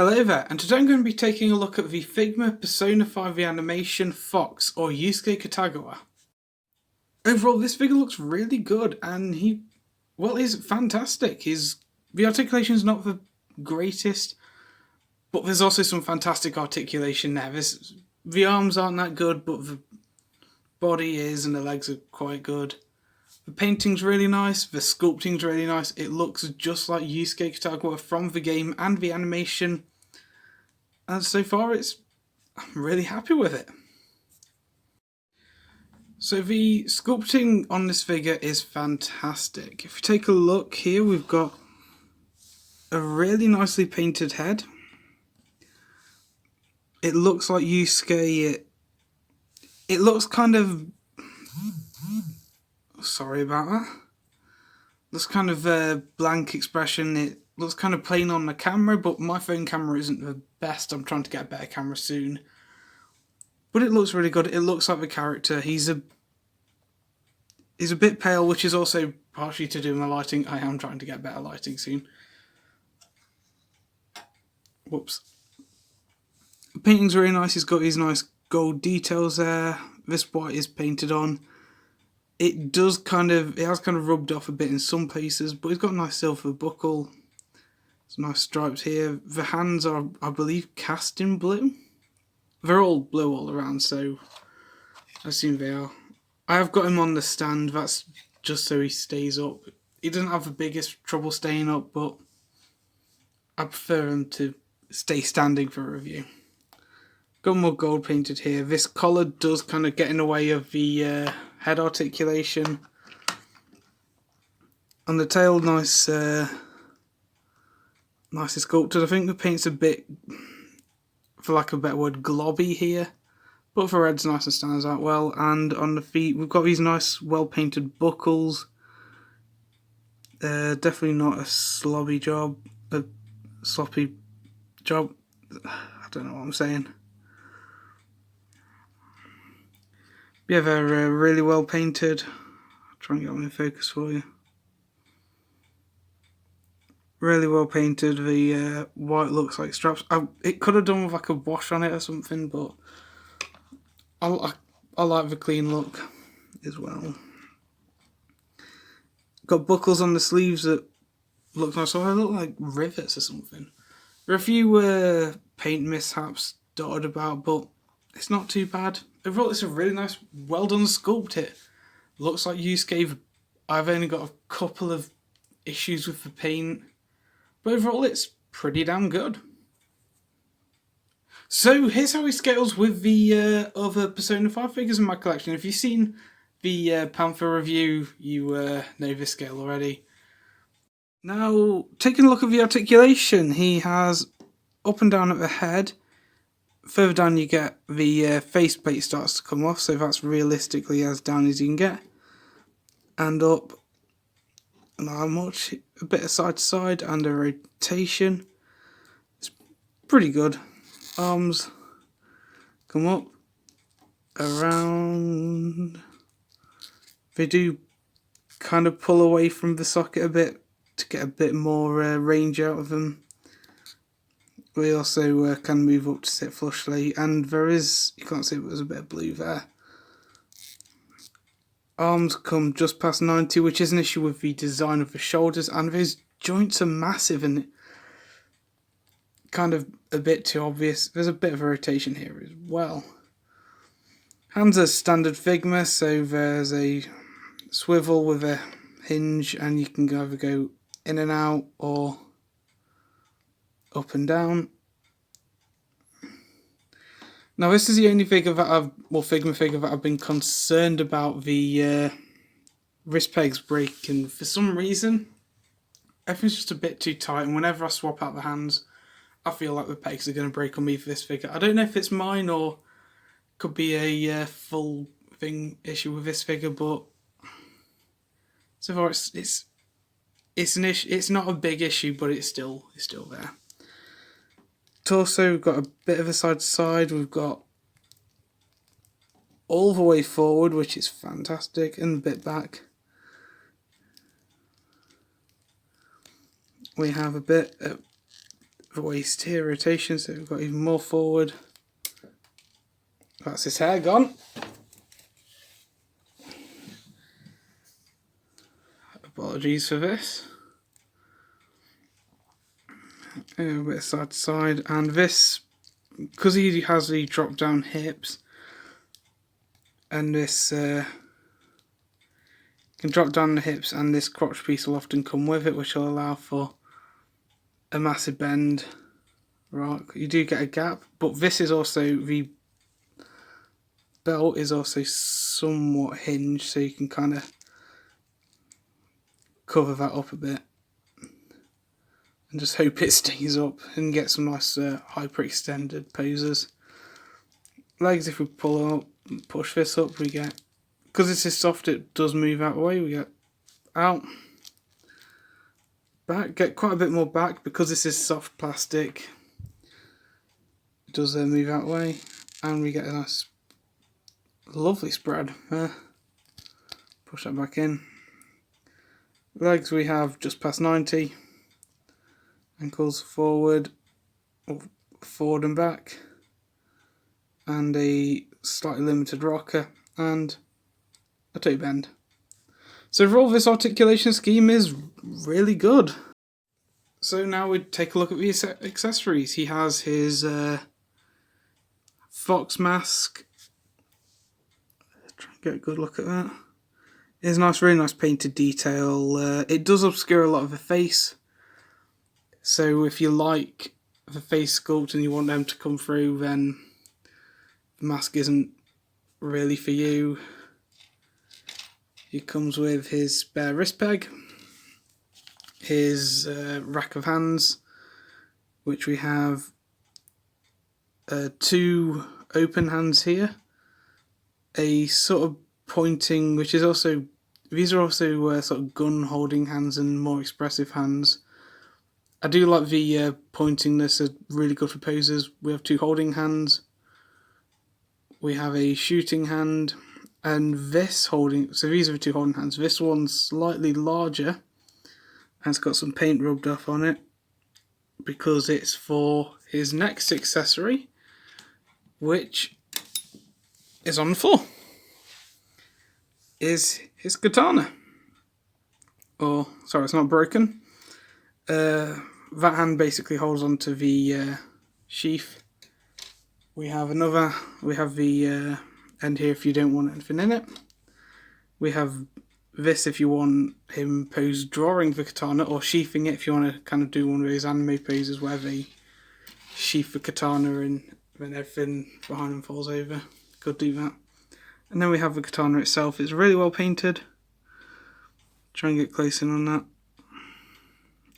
Hello there, and today I'm going to be taking a look at the Figma Persona 5 the Animation Fox or Yusuke Katagawa. Overall, this figure looks really good, and he's fantastic. The articulation is not the greatest, but there's also some fantastic articulation there. The arms aren't that good, but the body is, and the legs are quite good. The painting's really nice, the sculpting's really nice. It looks just like Yusuke Katagawa from the game and the animation. And so far, I'm really happy with it. So the sculpting on this figure is fantastic. If you take a look here, we've got a really nicely painted head. It looks like Yusuke. It looks kind of... Sorry about that. Looks kind of a blank expression. It looks kind of plain on the camera, but my phone camera isn't the best. I'm trying to get a better camera soon. But it looks really good. It looks like the character. He's a bit pale, which is also partially to do with my lighting. I am trying to get better lighting soon. Whoops. The painting's really nice. He's got these nice gold details there. This white is painted on. It has kind of rubbed off a bit in some places, but he's got a nice silver buckle. Some nice stripes here. The hands are, I believe, cast in blue. They're all blue all around, so I assume they are. I have got him on the stand. That's just so he stays up. He doesn't have the biggest trouble staying up, but I prefer him to stay standing for a review. Got more gold painted here. This collar does kind of get in the way of the head articulation. On the tail, nicely sculpted. I think the paint's a bit, for lack of a better word, globby here. But the red's nice and stands out well. And on the feet, we've got these nice, well-painted buckles. Definitely not a sloppy job. I don't know what I'm saying. Yeah, they're really well painted. I'll try and get them in focus for you. Really well painted. The white looks like straps. It could have done with like a wash on it or something, but I like the clean look as well. Got buckles on the sleeves that look nice. So they look like rivets or something. There are a few paint mishaps dotted about, but it's not too bad. Overall, it's a really nice, well done sculpt. It looks like Yusuke. I've only got a couple of issues with the paint, but overall, it's pretty damn good. So here's how he scales with the other Persona 5 figures in my collection. If you've seen the Panther review, you know this scale already. Now, taking a look at the articulation, he has up and down at the head. Further down you get the faceplate starts to come off, so that's realistically as down as you can get. And up, not how much, a bit of side to side and a rotation. It's pretty good. Arms come up, around. They do kind of pull away from the socket a bit to get a bit more range out of them. We also can move up to sit flushly, and there is, you can't see, but there's a bit of blue there. Arms come just past 90, which is an issue with the design of the shoulders, and those joints are massive and kind of a bit too obvious. There's a bit of a rotation here as well. Hands are standard Figma, so there's a swivel with a hinge, and you can either go in and out or up and down. Now this is the only Figma figure that I've been concerned about the wrist pegs breaking. For some reason, everything's just a bit too tight, and whenever I swap out the hands, I feel like the pegs are going to break on me for this figure. I don't know if it's mine or could be a full thing issue with this figure, but so far it's an issue. It's not a big issue, but it's still there. Torso, we've got a bit of a side to side. We've got all the way forward, which is fantastic, and a bit back. We have a bit the waist here, rotation, so we've got even more forward. That's his hair gone. Apologies for this. A bit of side to side, and this, because he has the drop down hips, and this can drop down the hips, and this crotch piece will often come with it, which will allow for a massive bend. Right, you do get a gap, but this is also, the belt is also somewhat hinged, so you can kind of cover that up a bit and just hope it stays up and get some nice hyper-extended poses. Legs, if we pull up and push this up, we get, because this is soft, it does move out of the way, we get out. Back, get quite a bit more back, because this is soft plastic, it does move out of the way, and we get a nice, lovely spread. Push that back in. Legs, we have just past 90. Ankles forward and back, and a slightly limited rocker, and a toe bend. So overall, this articulation scheme is really good. So now we take a look at the accessories. He has his fox mask. Try and get a good look at that. It's nice, really nice painted detail. It does obscure a lot of the face. So if you like the face sculpt and you want them to come through, then the mask isn't really for you. He comes with his spare wrist peg, his rack of hands, which we have 2 open hands here, a sort of pointing, which is also, these are also sort of gun holding hands and more expressive hands. I do like the pointingness, are really good for poses. We have 2 holding hands, we have a shooting hand, and this holding, so these are the 2 holding hands. This one's slightly larger and it's got some paint rubbed off on it because it's for his next accessory, which is on the floor, is his katana. Or, sorry, it's not broken. That hand basically holds onto the sheath. We have the end here if you don't want anything in it. We have this if you want him pose drawing the katana, or sheathing it if you want to kind of do one of those anime poses where they sheath the katana and then everything behind him falls over. Could do that. And then we have the katana itself. It's really well painted. Try and get close in on that.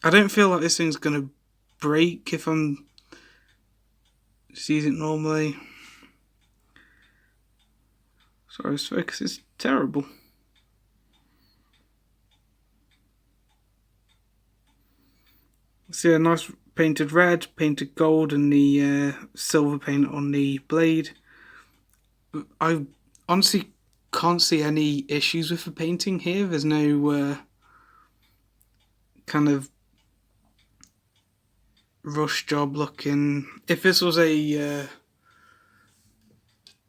I don't feel like this thing's going to break if I'm just using it normally. Sorry, this focus is terrible. See a nice painted red, painted gold, and the silver paint on the blade. I honestly can't see any issues with the painting here. There's no kind of rush job looking. If this was a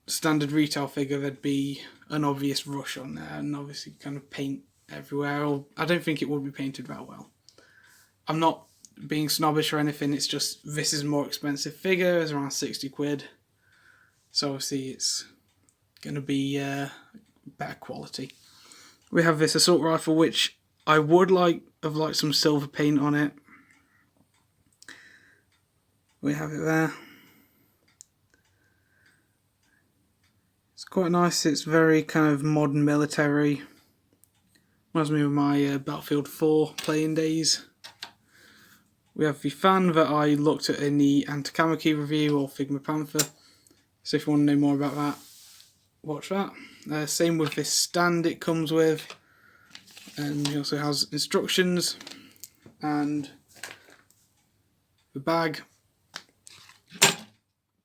standard retail figure, there'd be an obvious rush on there and obviously kind of paint everywhere. Or I don't think it would be painted that well. I'm not being snobbish or anything, it's just this is a more expensive figure. It's around 60 quid, so obviously it's going to be better quality. We have this assault rifle, which I would have liked some silver paint on it. We have it there. It's quite nice. It's very kind of modern military. Reminds me of my Battlefield 4 playing days. We have the fan that I looked at in the Antikamaki review, or Figma Panther. So if you want to know more about that, watch that. Same with this stand it comes with. And it also has instructions and the bag.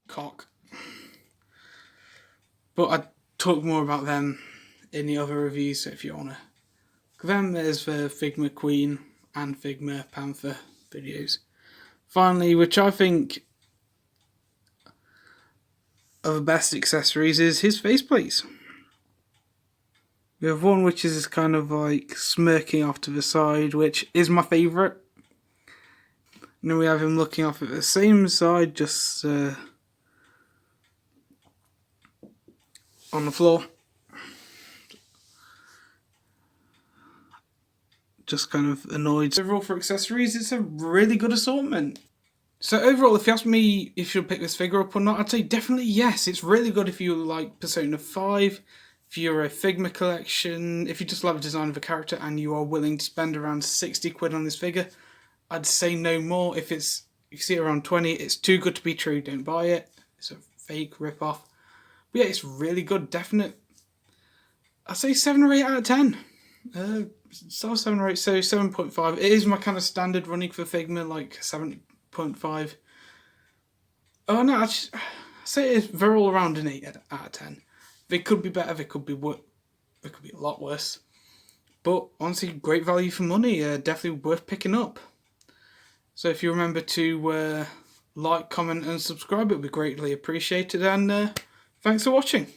Cock. But I talk more about them in the other reviews, so if you want to look at them, there's the Figma Queen and Figma Panther videos. Finally, which I think are the best accessories, is his faceplates. We have one which is kind of like smirking off to the side, which is my favourite. And then we have him looking off at the same side, just on the floor. Just kind of annoyed. Overall, for accessories, it's a really good assortment. So overall, if you ask me if you'll pick this figure up or not, I'd say definitely yes. It's really good if you like Persona 5, if you're a Figma collection, if you just love the design of a character and you are willing to spend around 60 quid on this figure, I'd say no more. If you see it around 20, it's too good to be true, don't buy it. It's a fake rip-off. But yeah, it's really good, definite. I'd say 7 or 8 out of 10. So 7 or 8, so 7.5. It is my kind of standard running for Figma, like 7.5. Oh no, I'd say they're all around an 8 out of 10. They could be better, they could be a lot worse. But honestly, great value for money, definitely worth picking up. So if you remember to like, comment and subscribe, it would be greatly appreciated, and thanks for watching.